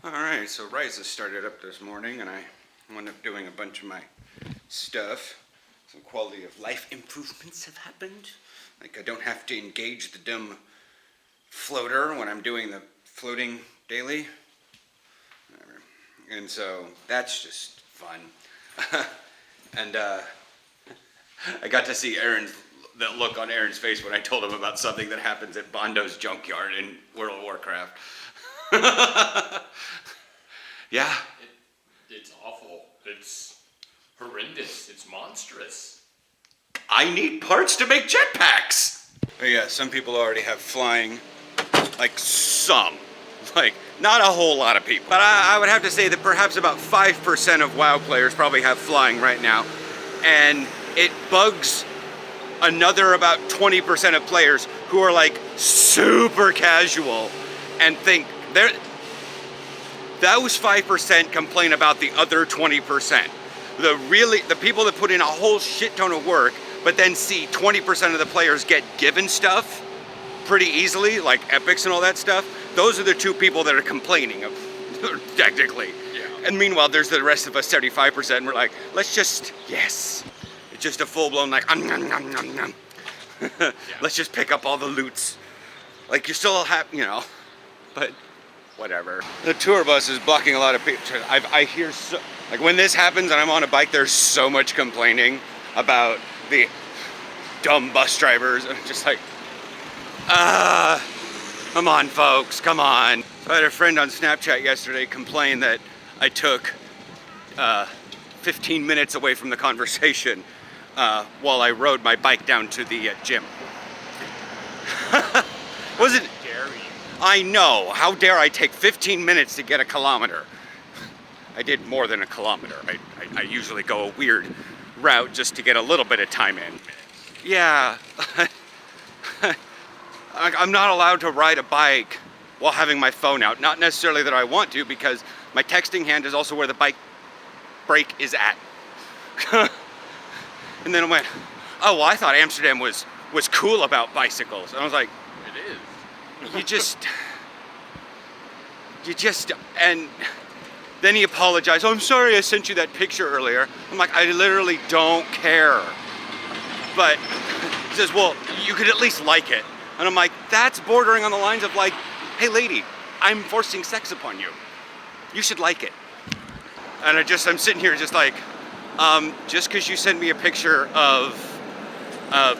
Alright, so Ryza started up this morning and I wound up doing a bunch of my stuff. Some quality of life improvements have happened. Like I don't have to engage the dumb floater when I'm doing the floating daily. Whatever. And so that's just fun. And I got to see the look on Aaron's face when I told him about something that happens at Bondo's junkyard in World of Warcraft. Yeah. It's awful. It's horrendous. It's monstrous. I need parts to make jetpacks. But yeah, some people already have flying. Like some. Like, not a whole lot of people. But I would have to say that perhaps about 5% of WoW players probably have flying right now. And it bugs another about 20% of players who are like super casual and think those 5% complain about the other 20%. The people that put in a whole shit ton of work, but then see 20% of the players get given stuff pretty easily, like epics and all that stuff. Those are the two people that are complaining, technically. Yeah. And meanwhile, there's the rest of us 75%, and we're like, let's just, yes. It's just a full-blown like, yeah. Let's just pick up all the loots. Like, you still have, but whatever. The tour bus is blocking a lot of people. I hear so, like when this happens and I'm on a bike, there's so much complaining about the dumb bus drivers. And I'm just like, come on folks, come on. So I had a friend on Snapchat yesterday complain that I took 15 minutes away from the conversation while I rode my bike down to the gym. Wasn't Dare you? I know. How dare I take 15 minutes to get a kilometer? I did more than a kilometer. I usually go a weird route just to get a little bit of time in. Yeah. I'm not allowed to ride a bike while having my phone out. Not necessarily that I want to, because my texting hand is also where the bike brake is at. And then I went, oh, well, I thought Amsterdam was cool about bicycles. And I was like, It is. and then he apologized. Oh, I'm sorry I sent you that picture earlier. I'm like, I literally don't care. But he says, well, you could at least like it. And I'm like, that's bordering on the lines of like, hey lady, I'm forcing sex upon you. You should like it. And I'm sitting here just like, just because you send me a picture of a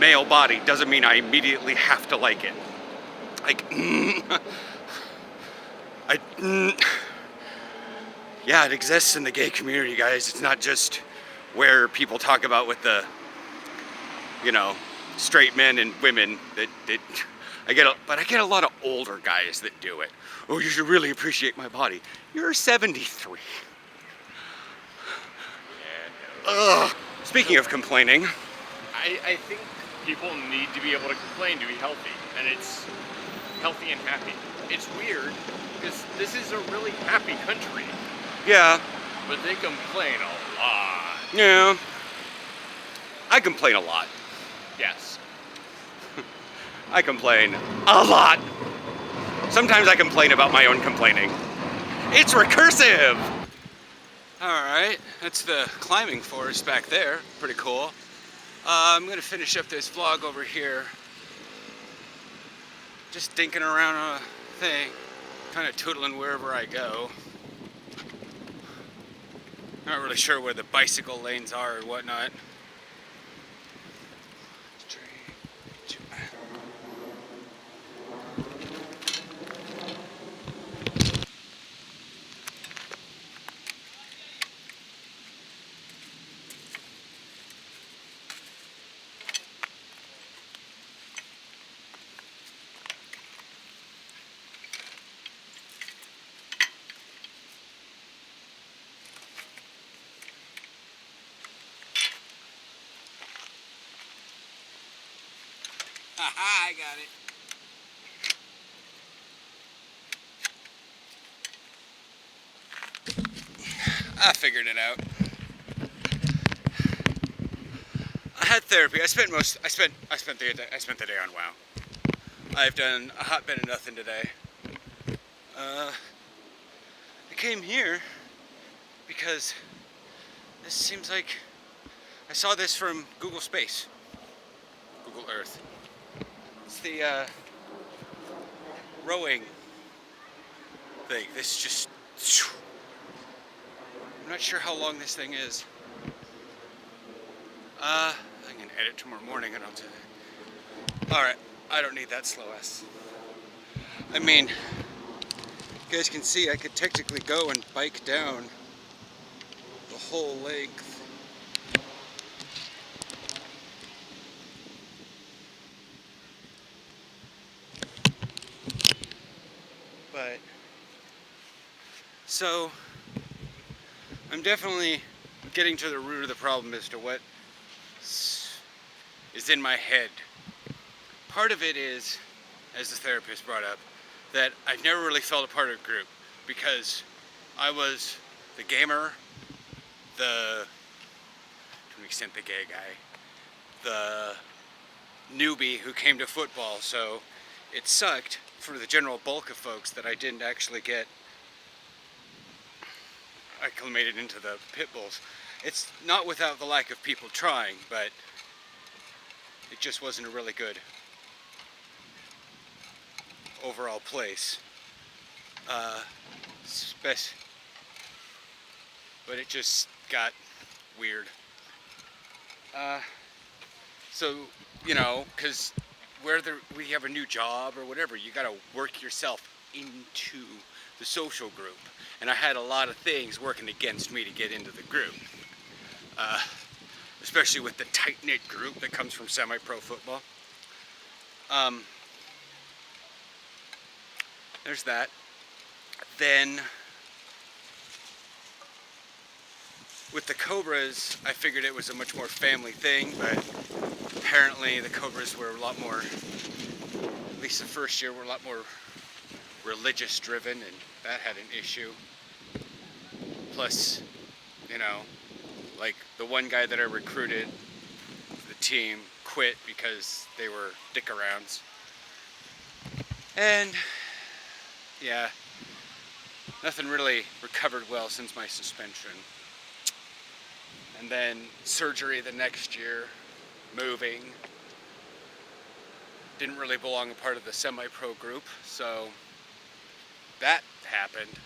male body doesn't mean I immediately have to like it. Like, yeah, it exists in the gay community, guys. It's not just where people talk about with the, straight men and women that I get a lot of older guys that do it. Oh, you should really appreciate my body. You're 73. Yeah, no. Ugh. Speaking of complaining, I think people need to be able to complain to be healthy, and it's healthy and happy. It's weird, because this is a really happy country, yeah, but they complain a lot. yeah, I complain a lot. Yes. I complain a lot. Sometimes I complain about my own complaining. It's recursive! Alright, that's the climbing forest back there. Pretty cool. I'm gonna finish up this vlog over here. Just dinking around on a thing. Kind of tootling wherever I go. Not really sure where the bicycle lanes are and whatnot. Haha, I got it. I figured it out. I had therapy. I spent the day on WoW. I've done a hot bit of nothing today. came here because this seems like I saw this from Google Space, Google Earth. It's the rowing thing. This just, I'm not sure how long this thing is. I can edit tomorrow morning and I'll do that. Alright, I don't need that slow ass. I mean, you guys can see I could technically go and bike down the whole length. But, so, I'm definitely getting to the root of the problem as to what is in my head. Part of it is, as the therapist brought up, that I've never really felt a part of a group because I was the gamer, to an extent the gay guy, the newbie who came to football, so it sucked for the general bulk of folks that I didn't actually get acclimated into the pit bulls. It's not without the lack of people trying, but it just wasn't a really good overall place. But it just got weird. So, you know, because we have a new job or whatever, you gotta work yourself into the social group. And I had a lot of things working against me to get into the group. Especially with the tight-knit group that comes from semi-pro football. There's that. Then, with the Cobras, I figured it was a much more family thing, but apparently the Cobras were a lot more, at least the first year, were a lot more religious driven, and that had an issue. Plus, you know, like the one guy that I recruited, the team quit because they were dick-arounds. And yeah, nothing really recovered well since my suspension. And then surgery the next year, moving. Didn't really belong a part of the semi-pro group, so that happened.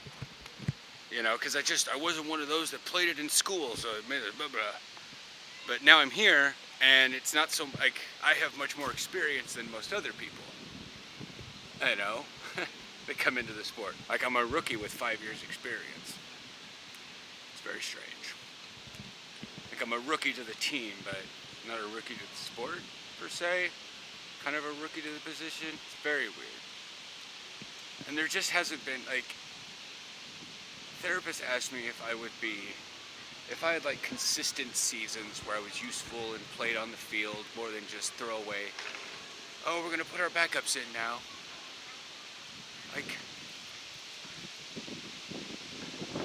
You know, because I wasn't one of those that played it in school, so it made it blah blah. But now I'm here, and it's not so, like, I have much more experience than most other people. I know, that come into the sport. Like, I'm a rookie with 5 years experience. It's very strange. Like, I'm a rookie to the team, but not a rookie to the sport, per se. Kind of a rookie to the position. It's very weird. And there just hasn't been, like, therapist asked me if I had like consistent seasons where I was useful and played on the field more than just throw away. Oh, we're gonna put our backups in now. Like,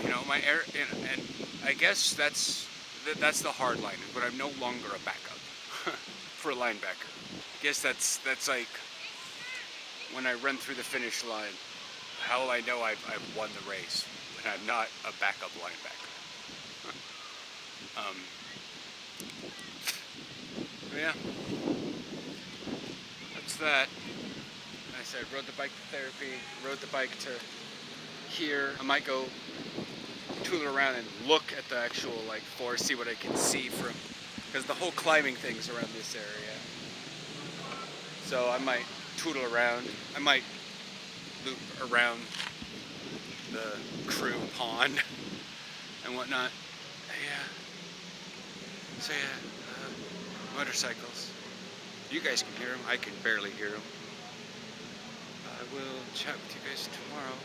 you know, and I guess that's the hard line, but I'm no longer a backup for a linebacker. I guess that's like when I run through the finish line, how will I know I've won the race? And I'm not a backup linebacker. Yeah, that's that. I said, rode the bike to therapy, rode the bike to here. I might go tool around and look at the actual like forest, see what I can see from, because the whole climbing thing's around this area. So I might tootle around. I might loop around the crew pond and whatnot. Yeah. So yeah, motorcycles. You guys can hear them. I can barely hear them. I will chat with you guys tomorrow.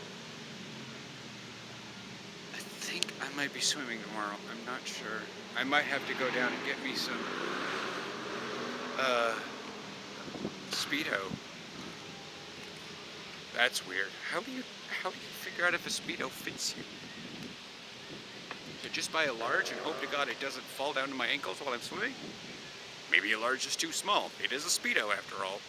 I think I might be swimming tomorrow. I'm not sure. I might have to go down and get me some Speedo. That's weird. How do you figure out if a Speedo fits you? So just buy a large and hope to God it doesn't fall down to my ankles while I'm swimming? Maybe a large is too small. It is a Speedo after all.